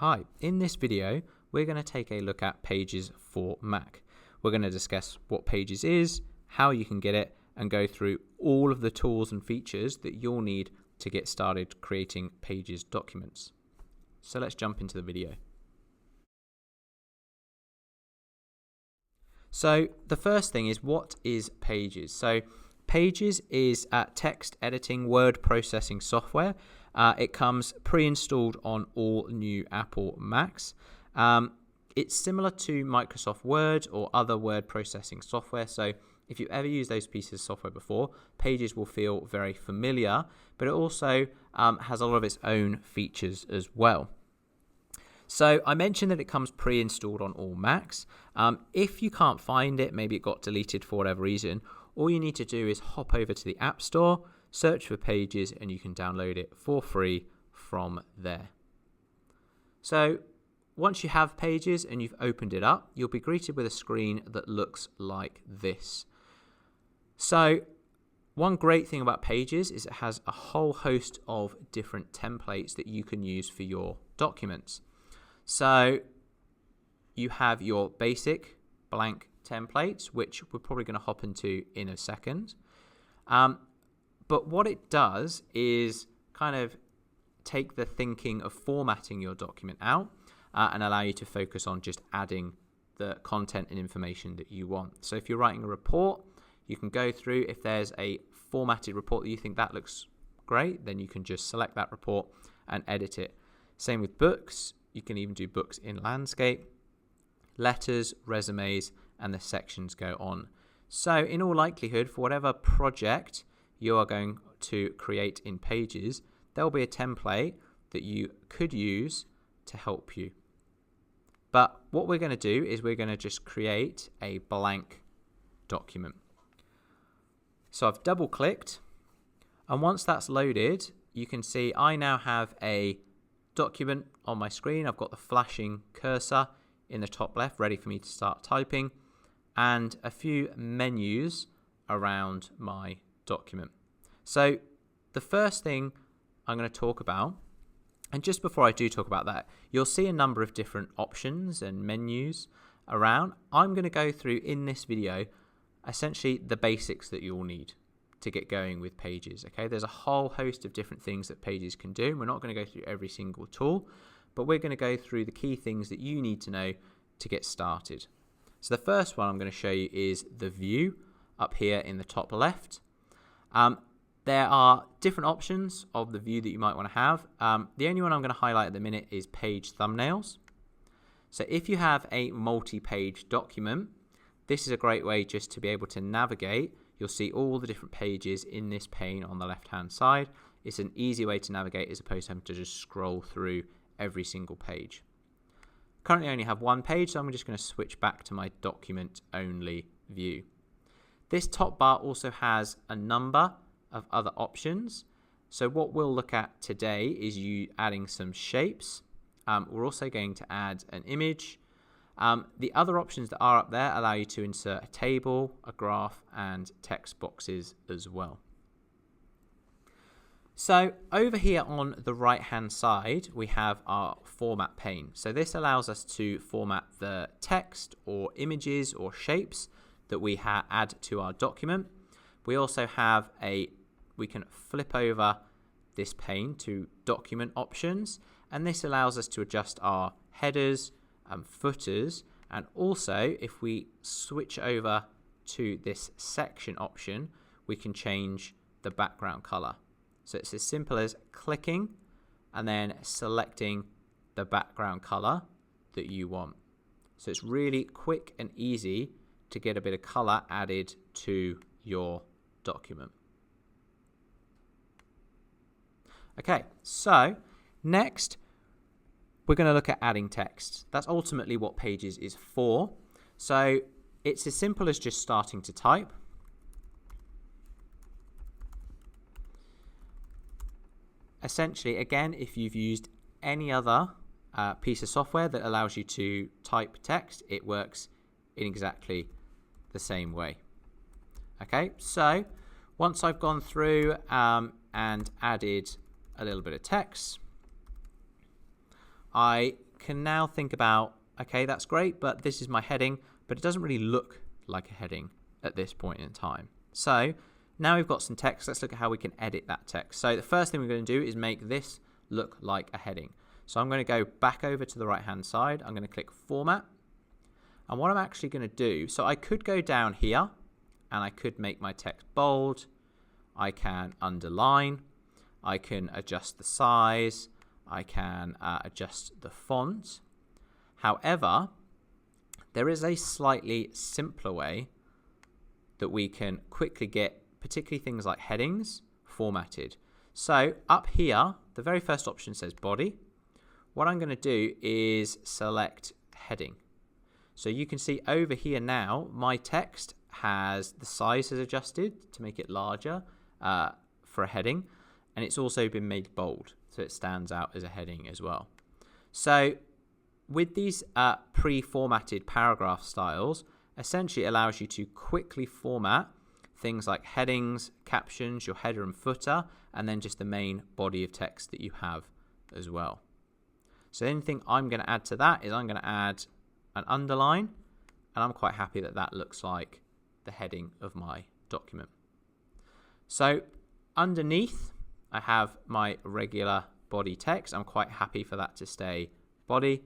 Hi, in this video, we're going to take a look at Pages for Mac. We're going to discuss what Pages is, how you can get it, and go through all of the tools and features that you'll need to get started creating Pages documents. So let's jump into the video. So the first thing is, what is Pages? So Pages is text editing word processing software. It comes pre-installed on all new Apple Macs. It's similar to Microsoft Word or other word processing software. So if you ever use those pieces of software before, Pages will feel very familiar, but it also has a lot of its own features as well. So I mentioned that it comes pre-installed on all Macs. If you can't find it, maybe it got deleted for whatever reason, all you need to do is hop over to the App Store, search for Pages, and you can download it for free from there. So once you have Pages and you've opened it up, you'll be greeted with a screen that looks like this. So one great thing about Pages is it has a whole host of different templates that you can use for your documents. So you have your basic blank templates, which we're probably going to hop into in a second. But what it does is kind of take the thinking of formatting your document out and allow you to focus on just adding the content and information that you want. So if you're writing a report, you can go through. If there's a formatted report that you think that looks great, then you can just select that report and edit it. Same with books. You can even do books in landscape, letters, resumes, and the sections go on. So in all likelihood, for whatever project you are going to create in Pages, there'll be a template that you could use to help you. But what we're going to do is we're going to just create a blank document. So I've double clicked, and once that's loaded, you can see I now have a document on my screen. I've got the flashing cursor in the top left ready for me to start typing, and a few menus around my document. So the first thing I'm going to talk about, and just before I do talk about that, you'll see a number of different options and menus around. I'm going to go through in this video essentially the basics that you'll need to get going with Pages. Okay, there's a whole host of different things that Pages can do. We're not going to go through every single tool, but we're going to go through the key things that you need to know to get started. So the first one I'm going to show you is the view up here in the top left. There are different options of the view that you might want to have. The only one I'm going to highlight at the minute is page thumbnails. So if you have a multi-page document, this is a great way just to be able to navigate. You'll see all the different pages in this pane on the left-hand side. It's an easy way to navigate as opposed to having to just scroll through every single page. Currently I only have one page, so I'm just going to switch back to my document only view. This top bar also has a number of other options. So what we'll look at today is you adding some shapes. We're also going to add an image. The other options that are up there allow you to insert a table, a graph, and text boxes as well. So over here on the right hand side, we have our format pane. So this allows us to format the text or images or shapes that we add to our document. We also have we can flip over this pane to document options, and this allows us to adjust our headers and footers, and also if we switch over to this section option, we can change the background color. So it's as simple as clicking and then selecting the background color that you want. So it's really quick and easy to get a bit of color added to your document. Okay, so next we're going to look at adding text. That's ultimately what Pages is for. So it's as simple as just starting to type. Essentially, again, if you've used any other piece of software that allows you to type text, it works in exactly the same way. Okay, so once I've gone through and added a little bit of text, I can now think about, okay, that's great, but this is my heading, but it doesn't really look like a heading at this point in time. So now we've got some text. Let's look at how we can edit that text. So the first thing we're going to do is make this look like a heading. So I'm going to go back over to the right hand side. I'm going to click Format. And what I'm actually going to do, so I could go down here and I could make my text bold. I can underline. I can adjust the size. I can adjust the font. However, there is a slightly simpler way that we can quickly get particularly things like headings formatted. So up here, the very first option says body. What I'm going to do is select heading. So you can see over here now, my text has the size is adjusted to make it larger for a heading, and it's also been made bold so it stands out as a heading as well. So with these pre-formatted paragraph styles, essentially it allows you to quickly format things like headings, captions, your header and footer, and then just the main body of text that you have as well. So the only thing I'm going to add to that is I'm going to add an underline, and I'm quite happy that that looks like the heading of my document. So underneath, I have my regular body text. I'm quite happy for that to stay body.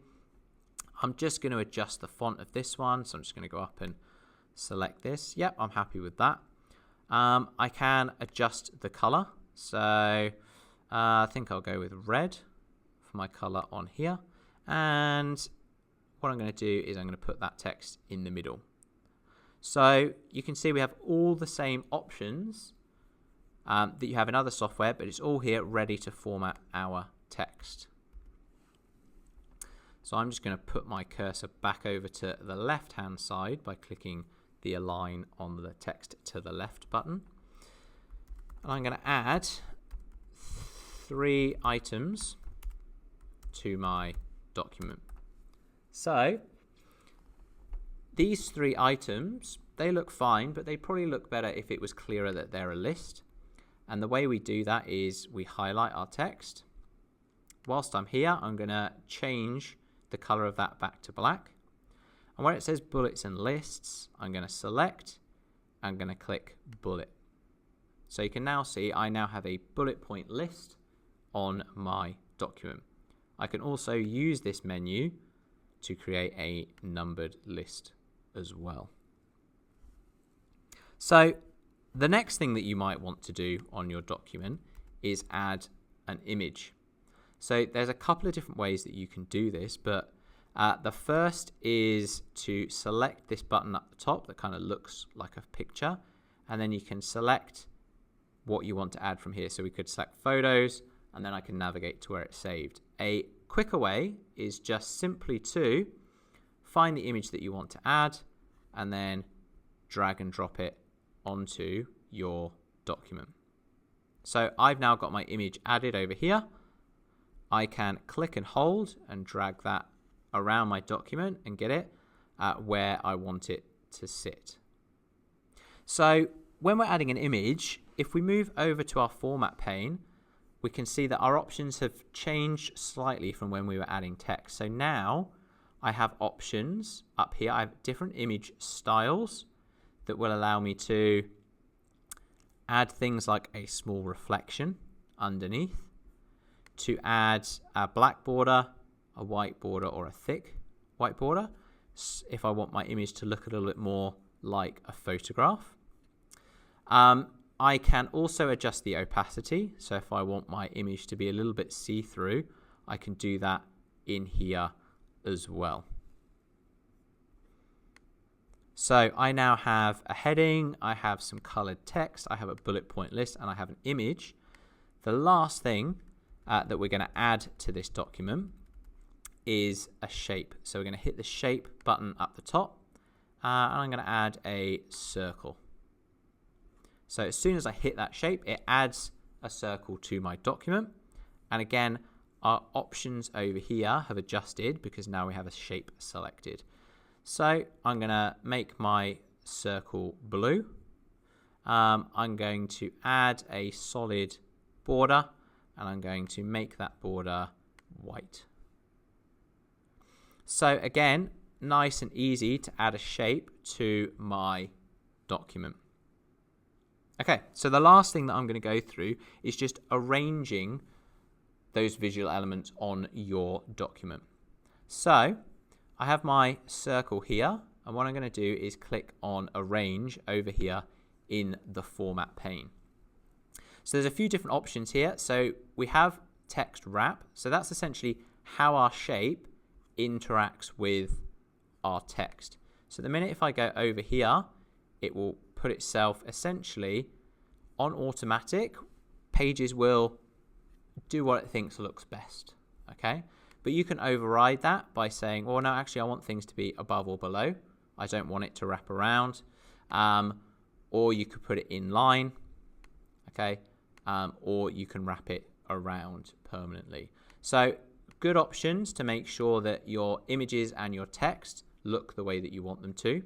I'm just going to adjust the font of this one. So I'm just going to go up and select this. Yep, I'm happy with that. I can adjust the color. So I think I'll go with red for my color on here. And what I'm going to do is I'm going to put that text in the middle. So you can see we have all the same options that you have in other software, but it's all here ready to format our text. So I'm just going to put my cursor back over to the left hand side by clicking the align on the text to the left button. And I'm going to add 3 items to my document. So these 3 items, they look fine, but they probably look better if it was clearer that they're a list. And the way we do that is we highlight our text. Whilst I'm here, I'm going to change the color of that back to black. And where it says bullets and lists, I'm going to select, I'm going to click bullet. So you can now see I now have a bullet point list on my document. I can also use this menu to create a numbered list as well. So the next thing that you might want to do on your document is add an image. So there's a couple of different ways that you can do this, but the first is to select this button up the top that kind of looks like a picture, and then you can select what you want to add from here. So we could select photos, and then I can navigate to where it's saved. A quicker way is just simply to find the image that you want to add and then drag and drop it onto your document. So I've now got my image added over here. I can click and hold and drag that around my document and get it where I want it to sit. So when we're adding an image, if we move over to our format pane, we can see that our options have changed slightly from when we were adding text. So now I have options up here. I have different image styles that will allow me to add things like a small reflection underneath, to add a black border, a white border, or a thick white border if I want my image to look a little bit more like a photograph. I can also adjust the opacity. So if I want my image to be a little bit see-through, I can do that in here as well. So I now have a heading, I have some colored text, I have a bullet point list, and I have an image. The last thing that we're going to add to this document is a shape. So we're going to hit the shape button up the top, and I'm going to add a circle. So as soon as I hit that shape, it adds a circle to my document. And again, our options over here have adjusted because now we have a shape selected. So I'm going to make my circle blue. I'm going to add a solid border, and I'm going to make that border white. So again, nice and easy to add a shape to my document. Okay, so the last thing that I'm going to go through is just arranging those visual elements on your document. So I have my circle here, and what I'm going to do is click on Arrange over here in the Format pane. So there's a few different options here. So we have Text Wrap. So that's essentially how our shape interacts with our text. So the minute if I go over here, it will put itself essentially on automatic. Pages will do what it thinks looks best. Okay, but you can override that by saying, well, no, actually I want things to be above or below. I don't want it to wrap around. Or you could put it in line. Okay, or you can wrap it around permanently. So good options to make sure that your images and your text look the way that you want them to.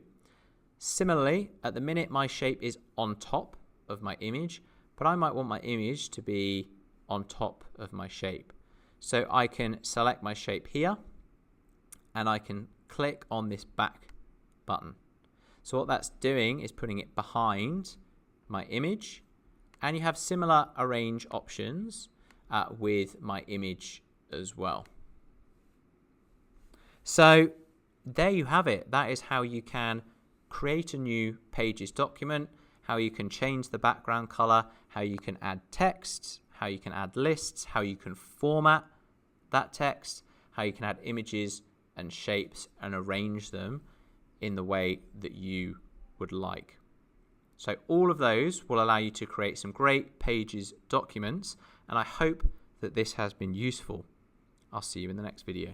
Similarly, at the minute my shape is on top of my image, but I might want my image to be on top of my shape. So I can select my shape here and I can click on this back button. So what that's doing is putting it behind my image, and you have similar arrange options with my image as well. So there you have it. That is how you can create a new Pages document, how you can change the background color, how you can add text, how you can add lists, how you can format that text, how you can add images and shapes and arrange them in the way that you would like. So all of those will allow you to create some great Pages documents, and I hope that this has been useful. I'll see you in the next video.